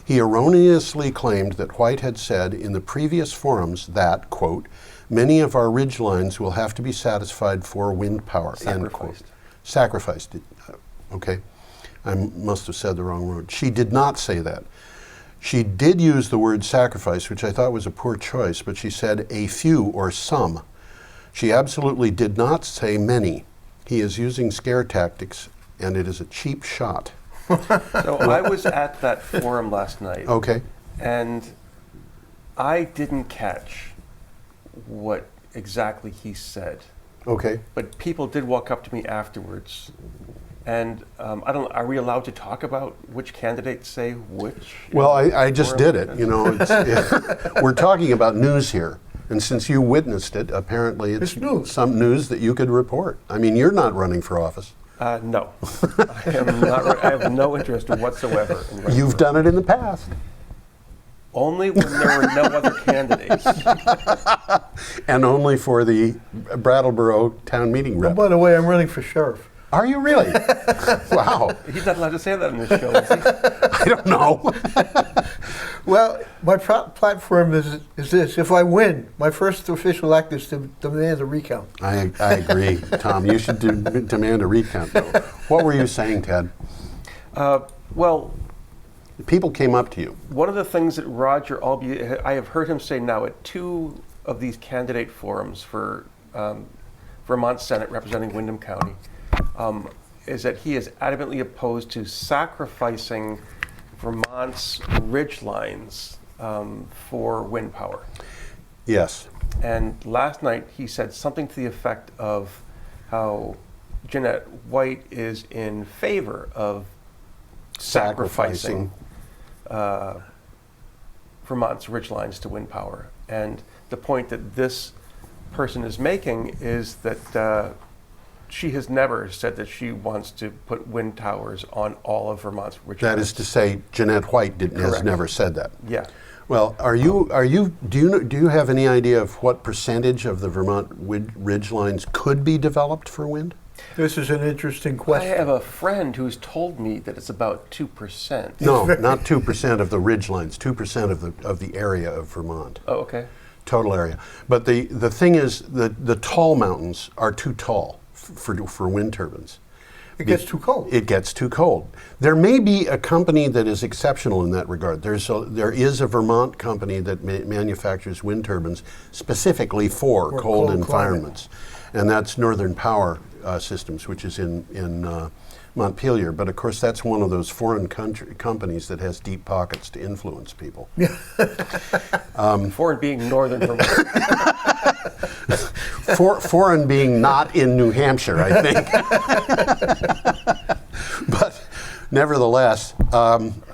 He erroneously claimed that White had said in the previous forums that, quote, many of our ridge lines will have to be satisfied for wind power, end quote. Sacrificed. Sacrificed. Okay. I must have said the wrong word. She did not say that. She did use the word sacrifice, which I thought was a poor choice, but she said a few or some. She absolutely did not say many. He is using scare tactics, and it is a cheap shot. So I was at that forum last night, Okay. and I didn't catch what exactly he said. Okay. But people did walk up to me afterwards, and I don't. Are we allowed to talk about which candidates say which? Well, I just forum? did it. You know, we're talking about news here, and since you witnessed it, apparently it's news. some news that you could report. I mean, you're not running for office. No, I am not. I have no interest whatsoever in running You've for- done it in the past, only when there were no other candidates. and only for the Brattleboro town meeting Oh, rep. by the way, I'm running for sheriff. Are you really? Wow. He's not allowed to say that in this show, is he? I don't know. Well, my platform is this. If I win, my first official act is to demand a recount. I agree, Tom. You should demand a recount. What were you saying, Ted? Well, People came up to you. one of the things that Roger Albee, I have heard him say now at 2 of these candidate forums for Vermont Senate representing Windham County, is that he is adamantly opposed to sacrificing Vermont's ridge lines for wind power. Yes. And last night he said something to the effect of how Jeanette White is in favor of sacrificing Vermont's ridge lines to wind power. And the point that this person is making is that she has never said that she wants to put wind towers on all of Vermont's ridge That lines. is to say, Jeanette White has Correct. never said that. Yeah. Well, do you have any idea of what percentage of the Vermont ridge lines could be developed for wind? This is an interesting I question. have a friend who's told me that it's about 2%. No, not 2% of the ridge lines, 2% of the area of Vermont, Oh, okay. total area. But the thing is, the tall mountains are too tall for wind turbines. It gets too cold. It gets too cold. There may be a company that is exceptional in that regard. There is a Vermont company that manufactures wind turbines specifically for For cold cold environments, and that's Northern Power Systems, which is in Montpelier. But of course, that's one of those foreign companies that has deep pockets to influence people. Foreign being northern Vermont. Foreign being not in New Hampshire, I think. But nevertheless,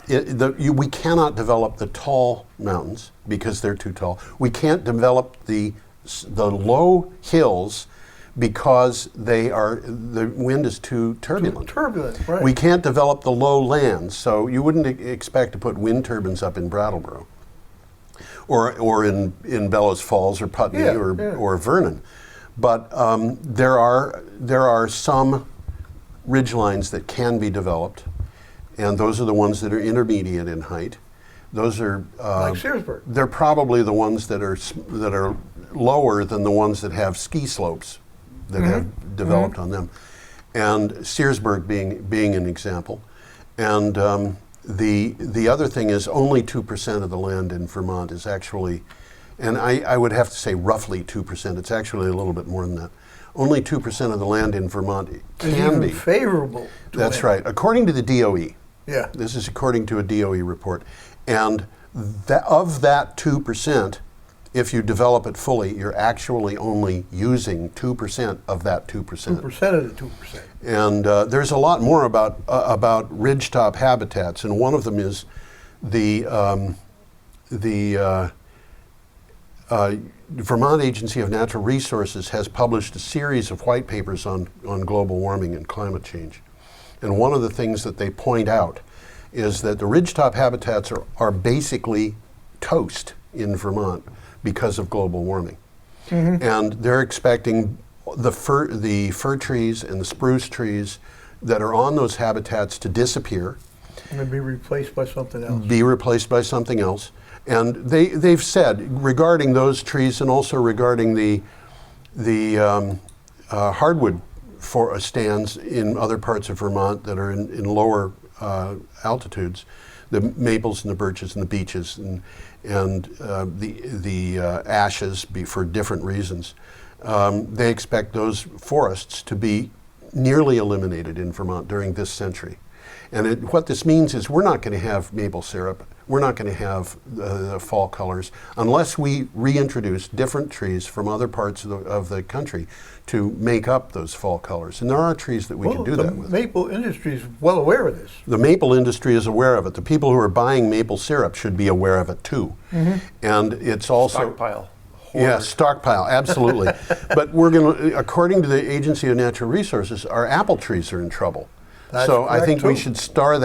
we cannot develop the tall mountains because they're too tall. We can't develop the low hills because the wind is too turbulent. Turbulent, right. We can't develop the low lands, so you wouldn't expect to put wind turbines up in Brattleboro or in Bellows Falls or Putney or Vernon. But there are some ridgelines that can be developed, and those are the ones that are intermediate in height. Those are like Searsburg. They're probably the ones that are lower than the ones that have ski slopes that have developed on them, and Searsburg being an example. And the other thing is only 2% of the land in Vermont is actually, and I would have to say roughly 2%. It's actually a little bit more than that. Only 2% of the land in Vermont can be favorable. That's right, according to the DOE. Yeah. This is according to a DOE report, and of that 2%. If you develop it fully, you're actually only using 2% of that 2%. 2% of the 2%. And there's a lot more about ridgetop habitats, and one of them is the Vermont Agency of Natural Resources has published a series of white papers on global warming and climate change. And one of the things that they point out is that the ridgetop habitats are basically toast in Vermont because of global warming. And they're expecting the fir trees and the spruce trees that are on those habitats to disappear. And be replaced by something else. Be replaced by something else. And they've said regarding those trees and also regarding the hardwood stands in other parts of Vermont that are in lower altitudes, the maples and the birches and the beeches and the ashes for different reasons. They expect those forests to be nearly eliminated in Vermont during this century. And what this means is we're not going to have maple syrup, we're not going to have the fall colors unless we reintroduce different trees from other parts of the country to make up those fall colors. And there are trees that we can do that with. The maple industry is well aware of this. The maple industry is aware of it. The people who are buying maple syrup should be aware of it too. And it's also Stockpile. Yeah, stockpile, absolutely. But we're going to, according to the Agency of Natural Resources, our apple trees are in trouble. That's so I think we too. should start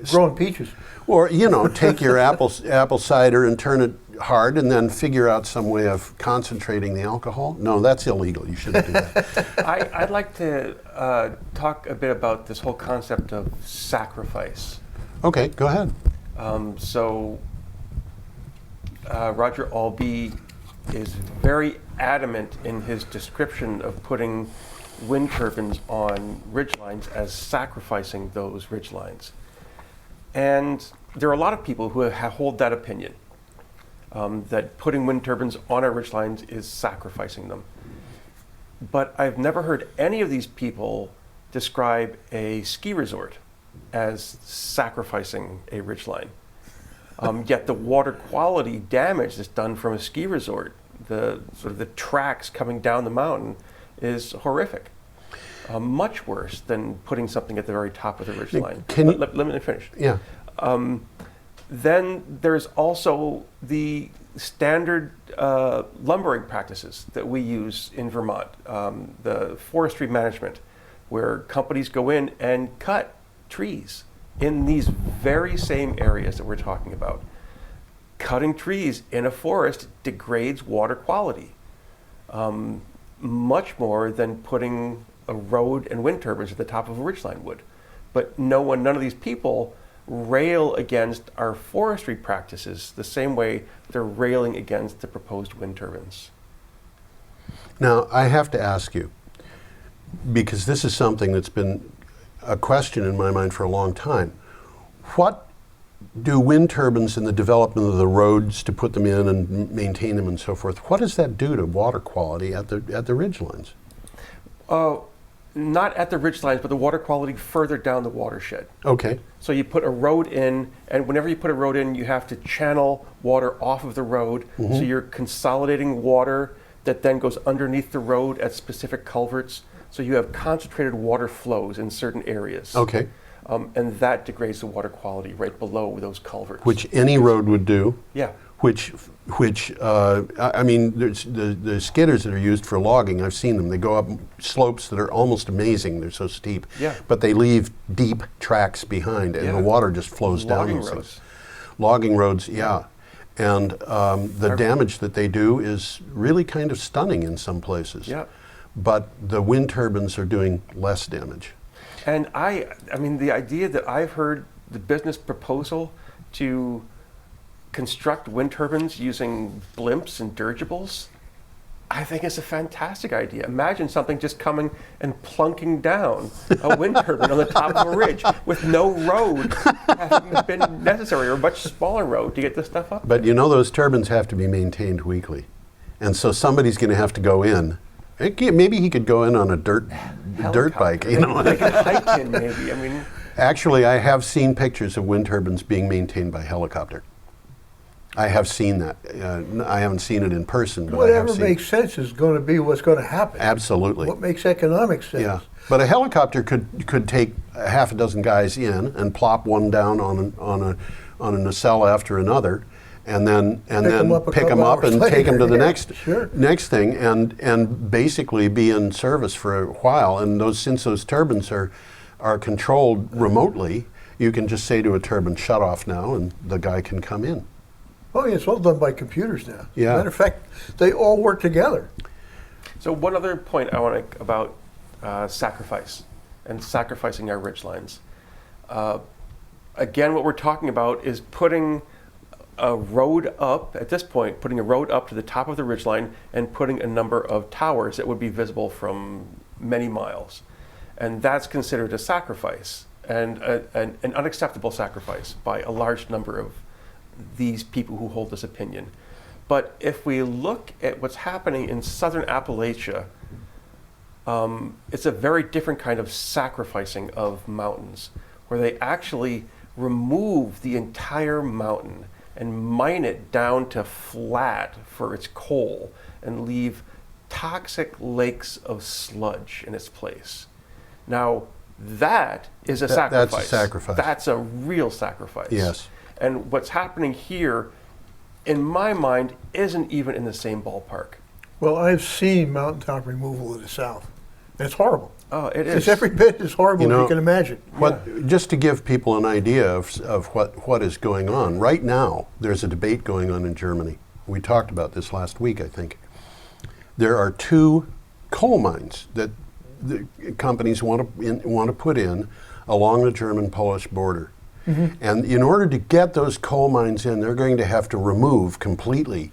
growing peaches. Or, take your apple cider and turn it hard and then figure out some way of concentrating the alcohol. No, that's illegal. You shouldn't do that. I'd like to talk a bit about this whole concept of sacrifice. Okay, go ahead. Roger Albee is very adamant in his description of putting wind turbines on ridgelines as sacrificing those ridgelines. And there are a lot of people who hold that opinion, that putting wind turbines on our ridgelines is sacrificing them. But I've never heard any of these people describe a ski resort as sacrificing a ridgeline. Yet the water quality damage that's done from a ski resort, the tracks coming down the mountain, is horrific. Much worse than putting something at the very top of the ridgeline. Let me finish. Yeah. Then there's also the standard lumbering practices that we use in Vermont, the forestry management, where companies go in and cut trees in these very same areas that we're talking about. Cutting trees in a forest degrades water quality much more than putting a road and wind turbines at the top of a ridgeline would. But none of these people rail against our forestry practices the same way they're railing against the proposed wind turbines. Now, I have to ask you, because this is something that's been a question in my mind for a long time. What do wind turbines and the development of the roads to put them in and maintain them and so forth, what does that do to water quality at the ridgelines? Not at the ridgelines, but the water quality further down the watershed. Okay. So you put a road in, and whenever you put a road in, you have to channel water off of the road. So you're consolidating water that then goes underneath the road at specific culverts. So you have concentrated water flows in certain areas. Okay. And that degrades the water quality right below those culverts. Which any road would do. Yeah. Which I mean, there's the skidders that are used for logging, I've seen them. They go up slopes that are almost amazing. They're so steep. Yeah. But they leave deep tracks behind, and Yeah. the water just flows down Logging those things. roads. Logging roads, yeah. And the damage that they do is really kind of stunning in some places. Yeah. But the wind turbines are doing less damage. And I mean, the idea that I've heard the business proposal to construct wind turbines using blimps and dirigibles, I think it's a fantastic idea. Imagine something just coming and plunking down a wind turbine on the top of a ridge with no road having been necessary, or a much smaller road to get this stuff up. But you know, those turbines have to be maintained weekly. And so somebody's going to have to go in. Maybe he could go in on a dirt bike, you know. They can hike in, maybe. I mean, Actually, I have seen pictures of wind turbines being maintained by helicopter. I have seen that. I haven't seen it in person, but I have Whatever seen makes sense is going to be what's going to happen. Absolutely. What makes economic sense? Yeah, but a helicopter could take a half a dozen guys in and plop one down on a nacelle after another, and then pick them up and take them to the next thing, and basically be in service for a while. And since those turbines are controlled remotely, you can just say to a turbine, "Shut off now," and the guy can come in. Oh, yeah, it's all done by computers now. Yeah. Matter of fact, they all work together. so one other point I want to make about sacrifice and sacrificing our ridgelines. Again, what we're talking about is putting a road up, at this point, putting a road up to the top of the ridgeline and putting a number of towers that would be visible from many miles. And that's considered a sacrifice, and an unacceptable sacrifice by a large number of these people who hold this opinion. But if we look at what's happening in southern Appalachia, it's a very different kind of sacrificing of mountains, where they actually remove the entire mountain and mine it down to flat for its coal and leave toxic lakes of sludge in its place. Now, that is a sacrifice. That's a sacrifice. That's a real sacrifice. Yes. And what's happening here, in my mind, isn't even in the same ballpark. Well, I've seen mountaintop removal in the South. It's horrible. Oh, it is. It's every bit as horrible as you can imagine. Just to give people an idea of what is going on, right now there's a debate going on in Germany. We talked about this last week, I think. There are 2 coal mines that the companies want to put in along the German-Polish border. Mm-hmm. And in order to get those coal mines in, they're going to have to remove completely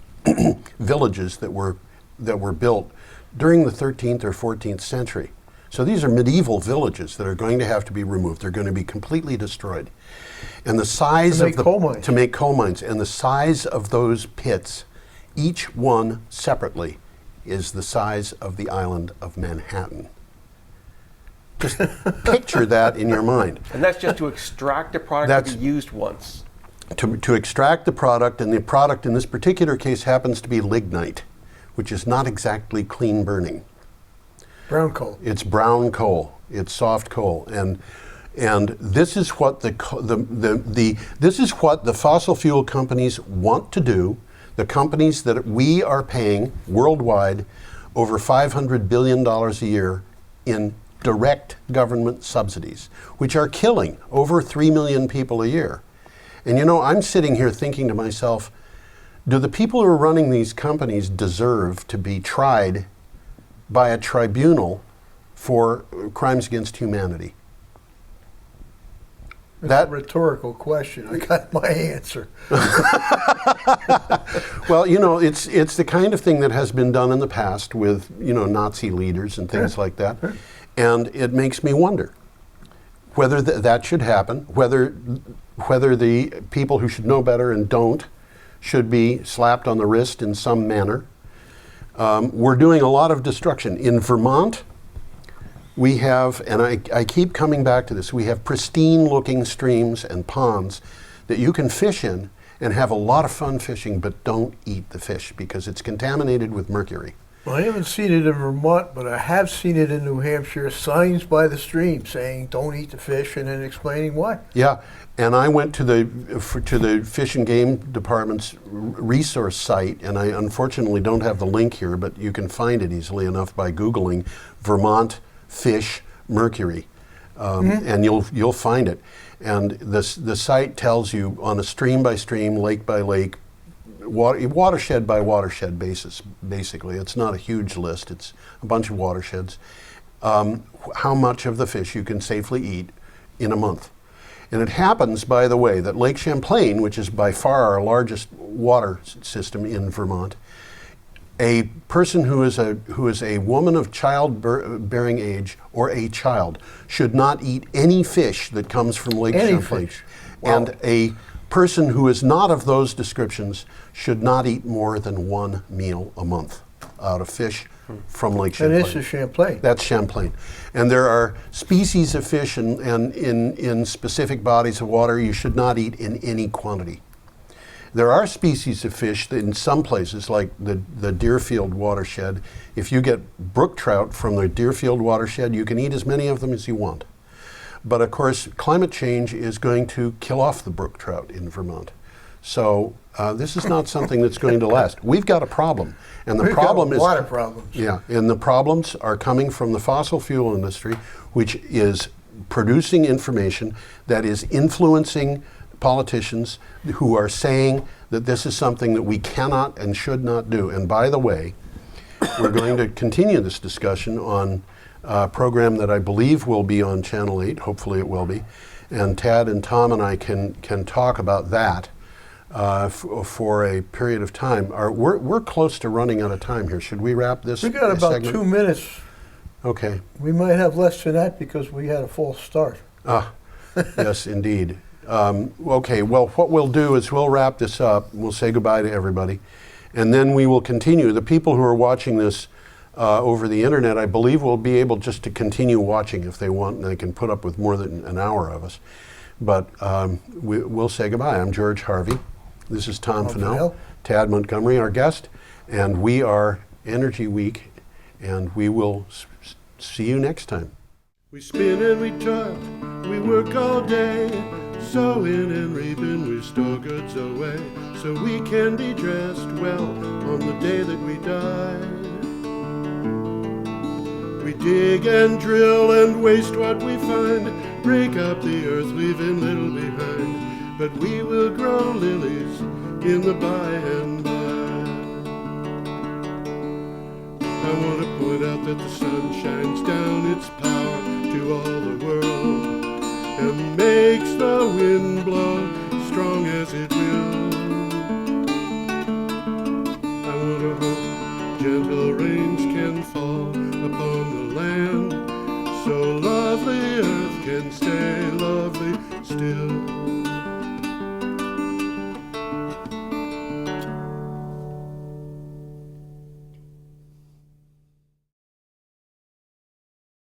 villages that were built during the 13th or 14th century. So these are medieval villages that are going to have to be removed. They're going to be completely destroyed. And the size of to make coal mines, and the size of those pits, each one separately, is the size of the island of Manhattan. Just picture that in your mind. And that's just to extract a product to be used once. To extract the product, and the product in this particular case happens to be lignite, which is not exactly clean burning. Brown coal. It's brown coal. It's soft coal, and this is what this is what the fossil fuel companies want to do. The companies that we are paying worldwide over $500 billion a year in direct government subsidies, which are killing over 3 million people a year. And you know, I'm sitting here thinking to myself, do the people who are running these companies deserve to be tried by a tribunal for crimes against humanity? That's a rhetorical question. I got my answer. Well, you know, it's the kind of thing that has been done in the past with, you know, Nazi leaders and things like that. And it makes me wonder whether that should happen, whether the people who should know better and don't should be slapped on the wrist in some manner. We're doing a lot of destruction. In Vermont, we have, and I keep coming back to this, we have pristine-looking streams and ponds that you can fish in and have a lot of fun fishing, but don't eat the fish because it's contaminated with mercury. Well, I haven't seen it in Vermont, but I have seen it in New Hampshire, signs by the stream saying don't eat the fish and then explaining why. Yeah, and I went to the Fish and Game Department's resource site, and I unfortunately don't have the link here, but you can find it easily enough by Googling Vermont fish mercury, and you'll find it. And the site tells you on a stream by stream, lake by lake, watershed by watershed basis. Basically, it's not a huge list; it's a bunch of watersheds. How much of the fish you can safely eat in a month. And it happens, by the way, that Lake Champlain, which is by far our largest water system in Vermont, a person who is a woman of childbearing age or a child should not eat any fish that comes from Lake Champlain. Fish. Wow. And a person who is not of those descriptions should not eat more than one meal a month out of fish from Lake Champlain. And this is Champlain. That's Champlain. And there are species of fish and in specific bodies of water you should not eat in any quantity. There are species of fish that in some places, like the Deerfield watershed, if you get brook trout from the Deerfield watershed, you can eat as many of them as you want. But of course, climate change is going to kill off the brook trout in Vermont. So this is not something that's going to last. We've got a problem. And the We've problem got is a lot of problems. Yeah, and the problems are coming from the fossil fuel industry, which is producing information that is influencing politicians who are saying that this is something that we cannot and should not do. And by the way, we're going to continue this discussion on a program that I believe will be on Channel 8, hopefully it will be, and Tad and Tom and I can talk about that for a period of time. We're close to running out of time here. Should we wrap this We got about segment? 2 minutes. Okay. We might have less than that because we had a false start. Yes, indeed. Okay, well, what we'll do is we'll wrap this up. We'll say goodbye to everybody. And then we will continue. The people who are watching this over the internet, I believe, will be able just to continue watching if they want, and they can put up with more than an hour of us. But we'll say goodbye. I'm George Harvey. This is Tom Fennell, Tad Montgomery, our guest, and we are Energy Week, and we will see you next time. We spin and we toil, we work all day, sowing and reaping, we store goods away, so we can be dressed well on the day that we die. We dig and drill and waste what we find, break up the earth, leaving little behind, but we will grow lilies in the by and by. I want to point out that the sun shines down its power to all the world and makes the wind blow strong as it will. I want to hope gentle rains can fall upon the land, so lovely earth can stay lovely still.